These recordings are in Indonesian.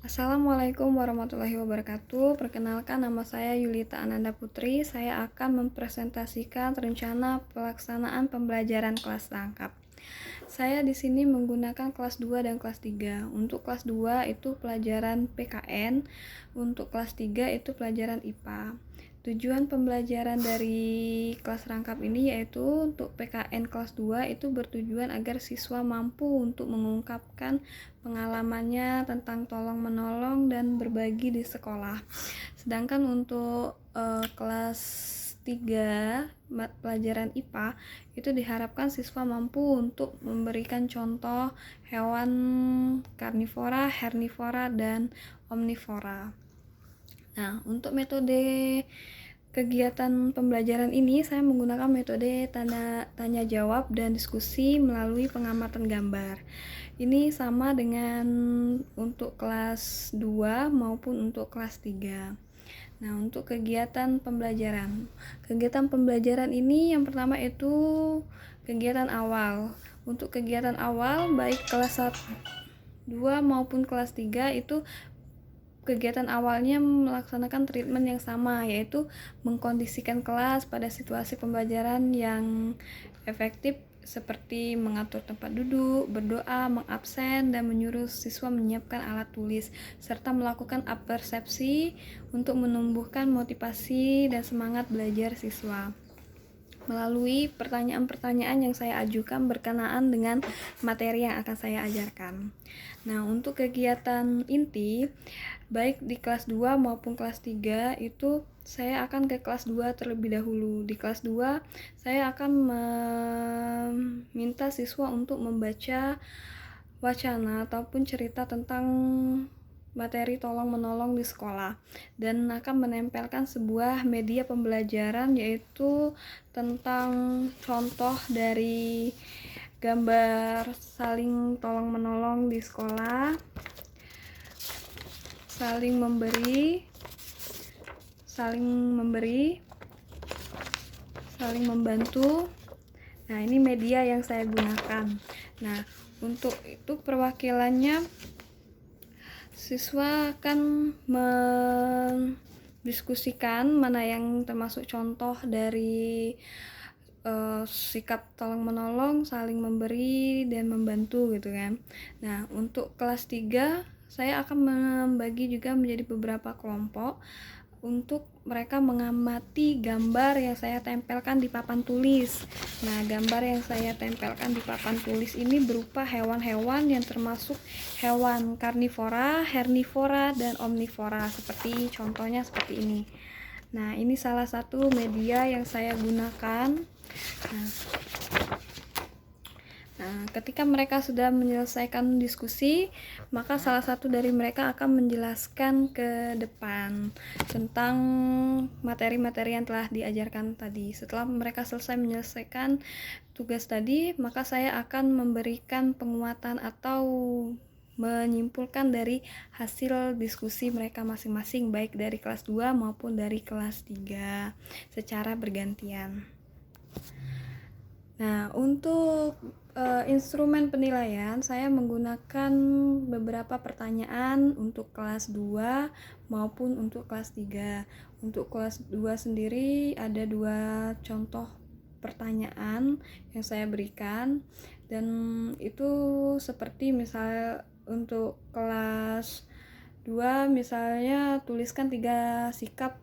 Assalamualaikum warahmatullahi wabarakatuh. Perkenalkan, nama saya Yulita Ananda Putri. Saya akan mempresentasikan rencana pelaksanaan pembelajaran kelas rangkap. Saya di sini menggunakan kelas 2 dan kelas 3. Untuk kelas 2 itu pelajaran PKN, untuk kelas 3 itu pelajaran IPA. Tujuan pembelajaran dari kelas rangkap ini yaitu untuk PKN kelas 2 itu bertujuan agar siswa mampu untuk mengungkapkan pengalamannya tentang tolong menolong dan berbagi di sekolah. Sedangkan untuk kelas 3 pelajaran IPA itu diharapkan siswa mampu untuk memberikan contoh hewan karnivora, hernivora, dan omnivora. Nah, untuk metode kegiatan pembelajaran ini saya menggunakan metode tanya jawab dan diskusi melalui pengamatan gambar. Ini sama dengan untuk kelas 2 maupun untuk kelas 3. Nah, untuk kegiatan pembelajaran. Kegiatan pembelajaran ini yang pertama itu kegiatan awal. Untuk kegiatan awal baik kelas 1, 2 maupun kelas 3 itu kegiatan awalnya melaksanakan treatment yang sama, yaitu mengkondisikan kelas pada situasi pembelajaran yang efektif seperti mengatur tempat duduk, berdoa, mengabsen, dan menyuruh siswa menyiapkan alat tulis, serta melakukan persepsi untuk menumbuhkan motivasi dan semangat belajar siswa melalui pertanyaan-pertanyaan yang saya ajukan berkenaan dengan materi yang akan saya ajarkan. Nah, untuk kegiatan inti, baik di kelas 2 maupun kelas 3 itu saya akan ke kelas 2 terlebih dahulu. Di kelas 2, saya akan meminta siswa untuk membaca wacana ataupun cerita tentang materi tolong-menolong di sekolah dan akan menempelkan sebuah media pembelajaran yaitu tentang contoh dari gambar saling tolong-menolong di sekolah, saling memberi, saling membantu. Nah, ini media yang saya gunakan. Nah, untuk itu perwakilannya siswa akan mendiskusikan mana yang termasuk contoh dari sikap tolong menolong, saling memberi, dan membantu gitu kan. Nah, untuk kelas 3 saya akan membagi juga menjadi beberapa kelompok untuk mereka mengamati gambar yang saya tempelkan di papan tulis. Nah, gambar yang saya tempelkan di papan tulis ini berupa hewan-hewan yang termasuk hewan karnivora, hernivora, dan omnivora, seperti contohnya seperti ini. Nah, ini salah satu media yang saya gunakan. Nah, ketika mereka sudah menyelesaikan diskusi, maka salah satu dari mereka akan menjelaskan ke depan tentang materi-materi yang telah diajarkan tadi. Setelah mereka selesai menyelesaikan tugas tadi, maka saya akan memberikan penguatan atau menyimpulkan dari hasil diskusi mereka masing-masing, baik dari kelas 2 maupun dari kelas 3 secara bergantian. Nah, untuk instrumen penilaian saya menggunakan beberapa pertanyaan untuk kelas 2 maupun untuk kelas 3. Untuk kelas 2 sendiri ada 2 contoh pertanyaan yang saya berikan, dan itu seperti misal untuk kelas 2 misalnya tuliskan 3 sikap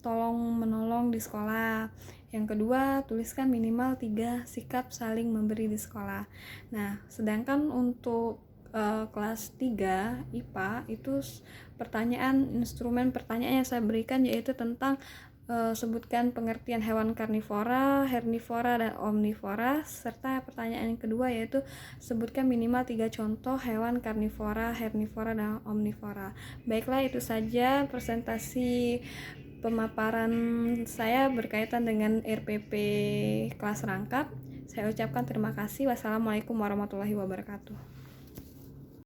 tolong menolong di sekolah. Yang kedua, tuliskan minimal 3 sikap saling memberi di sekolah. Nah, sedangkan untuk kelas 3 IPA itu instrumen pertanyaan yang saya berikan yaitu tentang sebutkan pengertian hewan karnivora, hernivora, dan omnivora, serta pertanyaan yang kedua yaitu sebutkan minimal 3 contoh hewan karnivora, hernivora, dan omnivora. Baiklah, itu saja presentasi pemaparan saya berkaitan dengan RPP kelas rangkap. Saya ucapkan terima kasih. Wassalamualaikum warahmatullahi wabarakatuh.